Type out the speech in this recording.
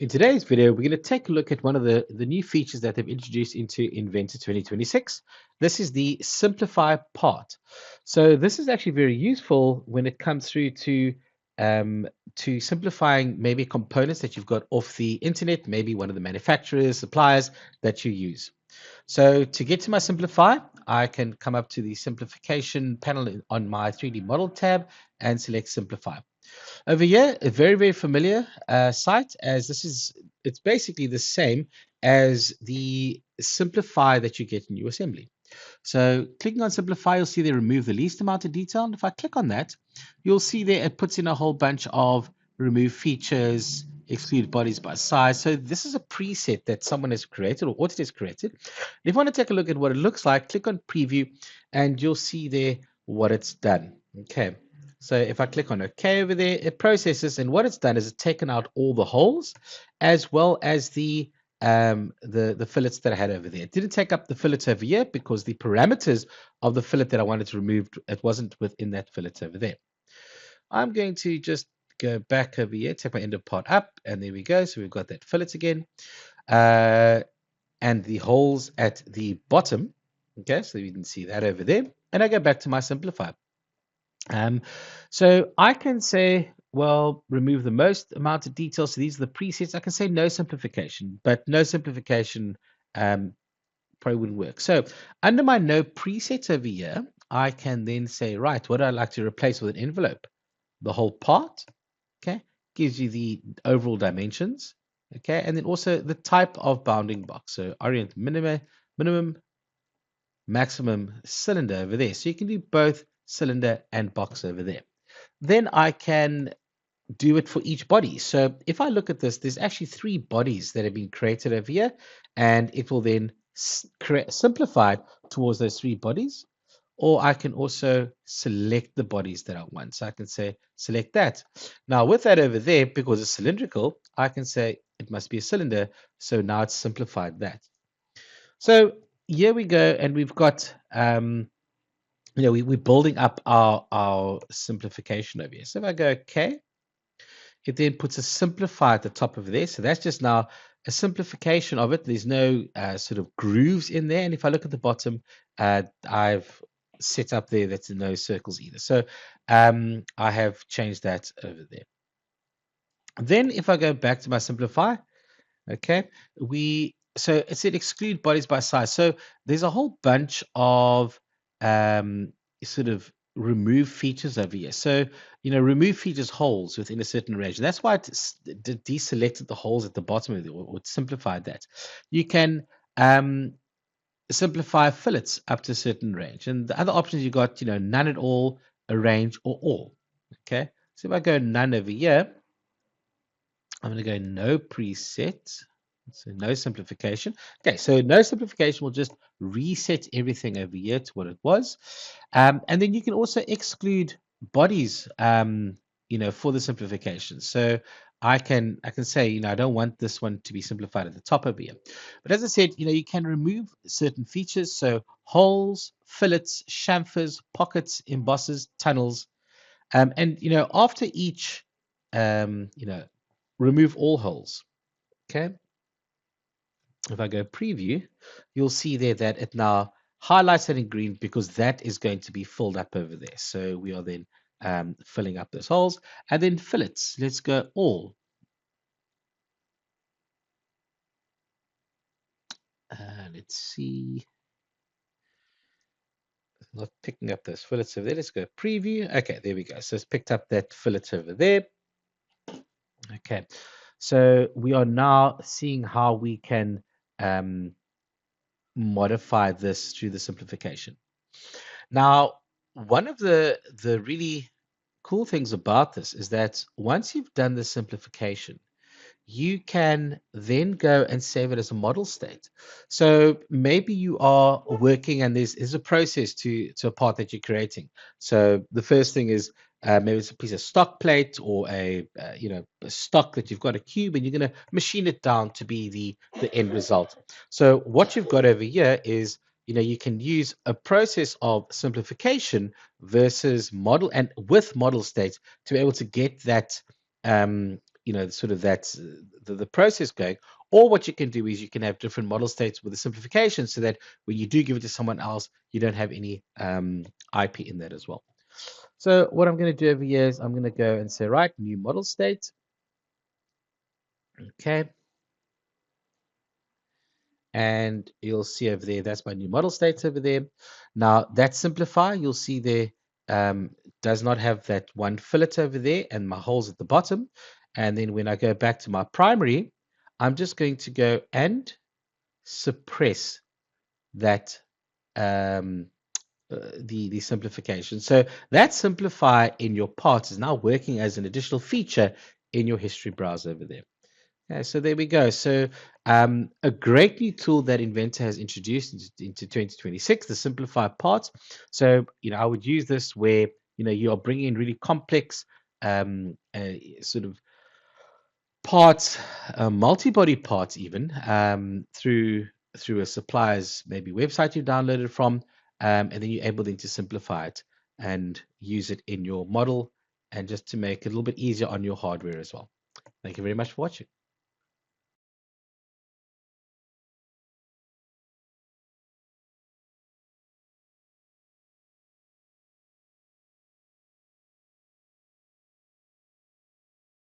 In today's video, we're going to take a look at one of the new features that they've introduced into Inventor 2026. This is the Simplify part. So this is actually very useful when it comes through to simplifying maybe components that you've got off the internet, maybe one of the manufacturers, suppliers that you use. So to get to my Simplify, I can come up to the Simplification panel on my 3D Model tab and select Simplify. Over here, a very, very familiar site, as it's basically the same as the Simplify that you get in your assembly. So clicking on Simplify, you'll see they remove the least amount of detail. And if I click on that, you'll see there it puts in a whole bunch of remove features, exclude bodies by size. So this is a preset that someone has created or Autodesk created. If you want to take a look at what it looks like, click on Preview and you'll see there what it's done. Okay. So if I click on OK over there, it processes, and what it's done is it's taken out all the holes as well as the fillets that I had over there. It didn't take up the fillets over here because the parameters of the fillet that I wanted to remove, it wasn't within that fillet over there. I'm going to just go back over here, take my end of part up, and there we go. So we've got that fillet again. And the holes at the bottom. Okay, so you can see that over there. And I go back to my Simplify. So I can say, well, remove the most amount of detail. So these are the presets. I can say no simplification, but no simplification probably wouldn't work. So under my no presets over here, I can then say, right, what do I like to replace with an envelope? The whole part, okay, gives you the overall dimensions, okay, and then also the type of bounding box. So orient minimum, maximum cylinder over there. So you can do both cylinder and box over there. Then I can do it for each body. So if I look at this, there's actually 3 bodies that have been created over here, and it will then simplify towards those 3 bodies. Or I can also select the bodies that I want. So I can say select that. Now with that over there, because it's cylindrical, I can say it must be a cylinder. So now it's simplified that. So here we go, and we've got we're building up our simplification over here. So if I go OK, it then puts a simplify at the top of there. So that's just now a simplification of it. There's no sort of grooves in there. And if I look at the bottom, I've set up there that's no circles either. So I have changed that over there. Then if I go back to my Simplify, okay, so it said exclude bodies by size. So there's a whole bunch of sort of remove features over here. So, remove features holes within a certain range. And that's why it deselected the holes at the bottom of it, or simplified that. You can simplify fillets up to a certain range. And the other options you got, none at all, a range, or all. Okay. So if I go none over here, I'm going to go no preset. So no simplification. Okay, so no simplification will just reset everything over here to what it was. And then you can also exclude bodies, for the simplification. So I can say, I don't want this one to be simplified at the top over here. But as I said, you can remove certain features. So holes, fillets, chamfers, pockets, embosses, tunnels. And, after each, remove all holes. Okay. If I go preview, you'll see there that it now highlights it in green because that is going to be filled up over there. So we are then filling up those holes. And then fillets. Let's go all. Let's see. Not picking up those fillets over there. Let's go preview. Okay, there we go. So it's picked up that fillet over there. Okay, so we are now seeing how we can modify this through the simplification. Now, one of the really cool things about this is that once you've done the simplification, you can then go and save it as a model state. So maybe you are working and there's a process to a part that you're creating. So the first thing is maybe it's a piece of stock plate or a stock that you've got a cube, and you're going to machine it down to be the end result. So what you've got over here is you can use a process of simplification versus model and with model state to be able to get that sort of that's the process going. Or what you can do is you can have different model states with a simplification so that when you do give it to someone else, you don't have any IP in that as well. So what I'm going to do over here is I'm going to go and say, right, new model state. Okay. And you'll see over there, that's my new model states over there. Now that simplify, you'll see there does not have that one fillet over there and my holes at the bottom. And then when I go back to my primary, I'm just going to go and suppress that the simplification. So that simplify in your parts is now working as an additional feature in your history browser over there. Okay, so there we go. So a great new tool that Inventor has introduced into 2026, the simplify parts. So I would use this where you are bringing in really complex sort of parts, multi-body parts even through a supplier's maybe website you downloaded from, and then you're able then to simplify it and use it in your model and just to make it a little bit easier on your hardware as well. Thank you very much for watching.